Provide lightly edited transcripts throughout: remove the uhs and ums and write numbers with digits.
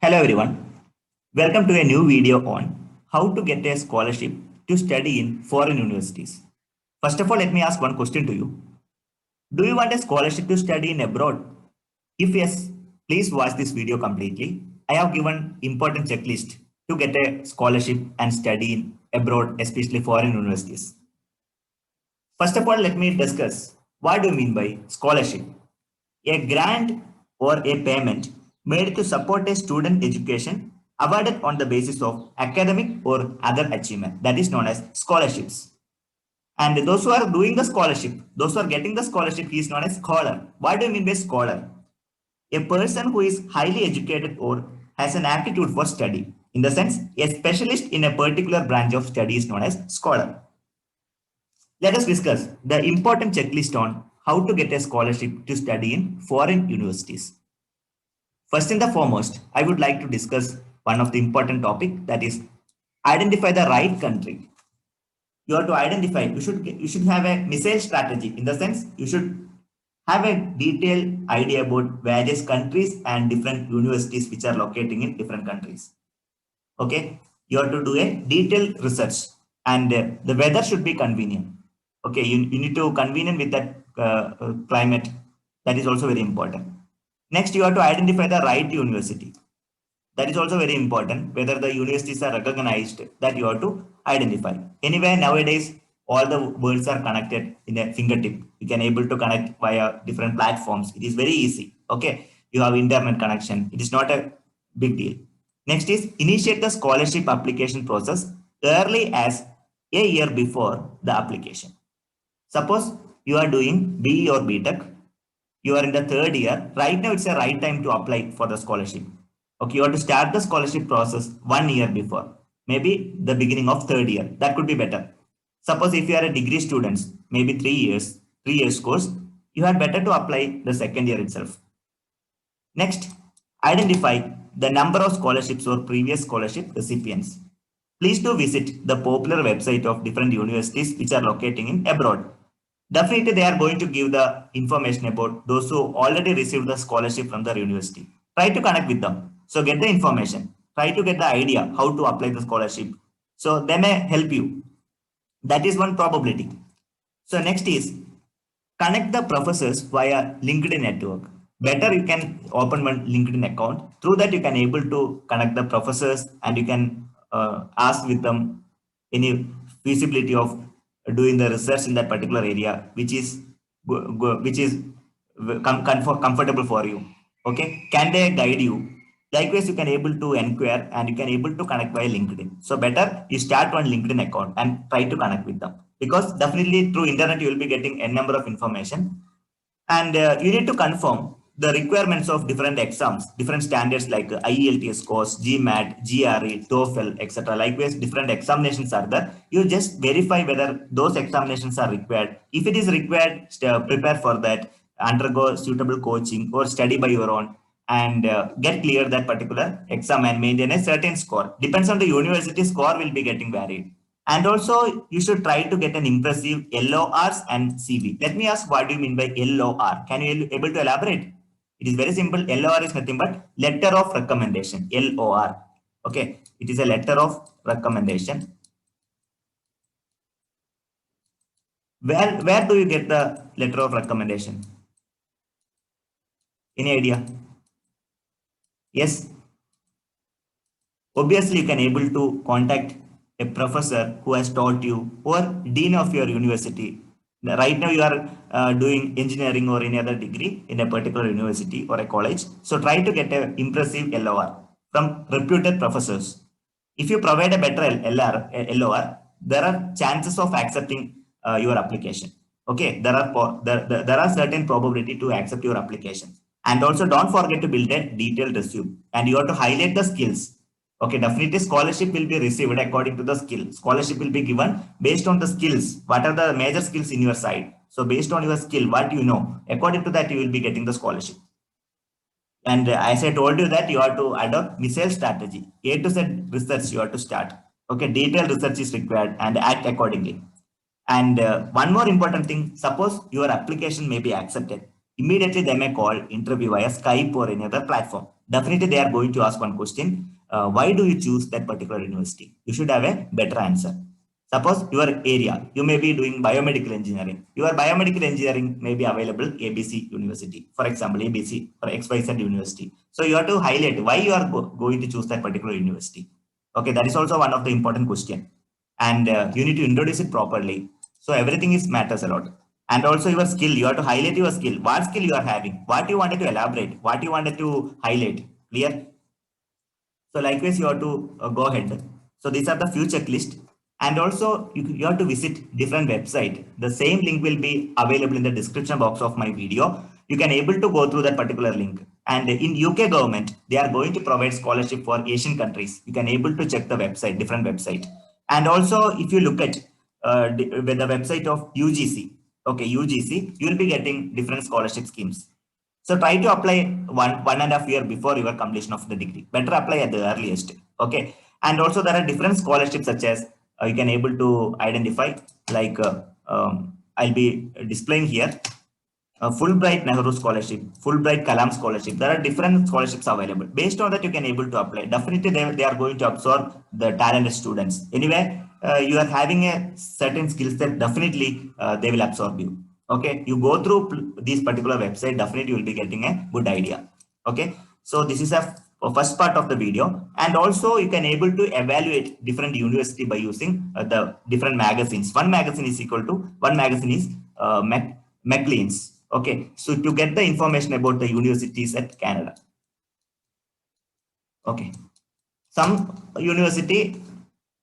Hello everyone, welcome to a new video on how to get a scholarship to study in foreign universities. First of all, let me ask one question to you. Do you want a scholarship to study in abroad? If yes, please watch this video completely. I have given important checklist to get a scholarship and study in abroad, especially foreign universities. First of all, let me discuss what do you mean by scholarship? A grant or a payment made to support a student education awarded on the basis of academic or other achievement, that is known as scholarships. And those who are doing the scholarship, those who are getting the scholarship, is known as scholar. What do you mean by scholar? A person who is highly educated or has an aptitude for study. In the sense, a specialist in a particular branch of study is known as scholar. Let us discuss the important checklist on how to get a scholarship to study in foreign universities. First and the foremost, I would like to discuss one of the important topic, that is identify the right country. You have to identify, you should have a missile strategy. In the sense, you should have a detailed idea about various countries and different universities which are locating in different countries. Okay, you have to do a detailed research, and the weather should be convenient. Okay, you need to convenient with that climate. That is also very important. Next, you have to identify the right university. That is also very important, whether the universities are recognized, that you have to identify. Anyway, nowadays all the worlds are connected in a fingertip. You can able to connect via different platforms. It is very easy. Okay, you have internet connection. It is not a big deal. Next is initiate the scholarship application process early as a year before the application. Suppose you are doing BE or BTech, you are in the third year. Right now, it's a right time to apply for the scholarship. Okay, you have to start the scholarship process 1 year before, maybe the beginning of third year. That could be better. Suppose if you are a degree student, maybe 3 years, 3 years course, you had better to apply the second year itself. Next, identify the number of scholarships or previous scholarship recipients. Please do visit the popular website of different universities which are locating in abroad. Definitely, they are going to give the information about those who already received the scholarship from their university. Try to connect with them. So get the information. Try to get the idea how to apply the scholarship. So they may help you. That is one probability. So next is connect the professors via LinkedIn network. Better you can open one LinkedIn account. Through that you can able to connect the professors, and you can ask with them any feasibility of doing the research in that particular area, which is comfortable for you. Okay, can they guide you? Likewise, you can able to inquire, and you can able to connect via LinkedIn. So better you start one LinkedIn account and try to connect with them, because definitely through internet you will be getting a number of information, and you need to confirm the requirements of different exams, different standards like IELTS scores, GMAT, GRE, TOEFL, etc. Likewise, different examinations are there. You just verify whether those examinations are required. If it is required, prepare for that, undergo suitable coaching or study by your own, and get clear that particular exam and maintain a certain score. Depends on the university, score will be getting varied. And also, you should try to get an impressive LORs and CV. Let me ask, what do you mean by LOR? Can you able to elaborate? It is very simple. LOR is nothing but letter of recommendation. LOR. Okay, it is a letter of recommendation. Where do you get the letter of recommendation? Any idea? Yes. Obviously, you can able to contact a professor who has taught you, or dean of your university. Right now, you are doing engineering or any other degree in a particular university or a college. So try to get an impressive LOR from reputed professors. If you provide a better LOR, there are chances of accepting your application. Okay, there are certain probability to accept your application. And also, don't forget to build a detailed resume, and you have to highlight the skills. Okay, definitely scholarship will be received according to the skill. Scholarship will be given based on the skills. What are the major skills in your side? So based on your skill, what you know, according to that, you will be getting the scholarship. And as I told you that you have to adopt missile strategy. A to Z research you have to start. Okay, detailed research is required and act accordingly. And one more important thing, suppose your application may be accepted. immediately they may call, interview via Skype or any other platform. Definitely they are going to ask one question. Why do you choose that particular university? You should have a better answer. Suppose your area, you may be doing biomedical engineering. Your biomedical engineering may be available ABC University, for example, ABC or XYZ University. So you have to highlight why you are going to choose that particular university. Okay, that is also one of the important question, and you need to introduce it properly. So everything is matters a lot, and also your skill. You have to highlight your skill. What skill you are having? What you wanted to elaborate? What you wanted to highlight? Clear? So likewise, you have to go ahead. So these are the few checklist. And also you have to visit different website. The same link will be available in the description box of my video. You can able to go through that particular link. And in UK government, they are going to provide scholarship for Asian countries. You can able to check the website, different website. And also if you look at with the website of UGC, okay, UGC, you will be getting different scholarship schemes. So try to apply 1.5 year before your completion of the degree. Better apply at the earliest. Okay. And also there are different scholarships such as you can able to identify like I'll be displaying here. Fulbright Nehru Scholarship, Fulbright Kalam Scholarship. There are different scholarships available. Based on that, you can able to apply. Definitely, they are going to absorb the talented students. Anyway, you are having a certain skill set. Definitely, they will absorb you. Okay, you go through these particular website. Definitely, you will be getting a good idea. Okay, so this is a first part of the video, and also you can able to evaluate different university by using the different magazines. One magazine is equal to one magazine is Maclean's. Okay, so to get the information about the universities at Canada. Okay, some university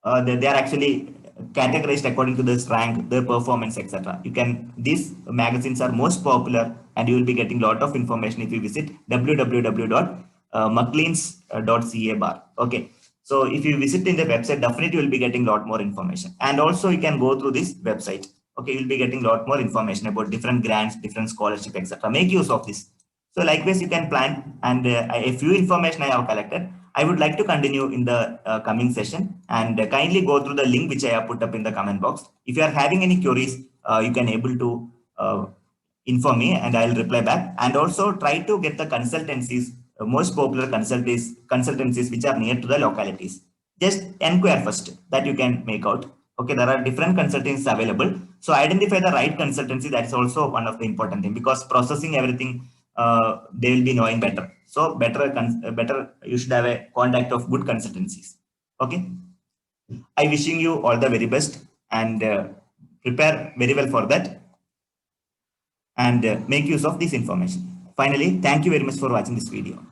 they are actually categorized according to this rank, their performance, etc. You can, these magazines are most popular, and you will be getting a lot of information if you visit www.macleans.ca bar. Okay, so if you visit in the website, definitely you will be getting a lot more information, and also you can go through this website. Okay, you'll be getting a lot more information about different grants, different scholarship, etc. Make use of this. So likewise, you can plan, and a few information I have collected. I would like to continue in the coming session, and kindly go through the link which I have put up in the comment box. If you are having any queries, you can able to inform me and I'll reply back. And also try to get the consultancies, most popular consultancies which are near to the localities. Just inquire first that you can make out. Okay, there are different consultancies available. So identify the right consultancy. That is also one of the important thing, because processing everything, they will be knowing better. So better you should have a contact of good consultancies. Okay, I wishing you all the very best, and prepare very well for that, and make use of this information. Finally, thank you very much for watching this video.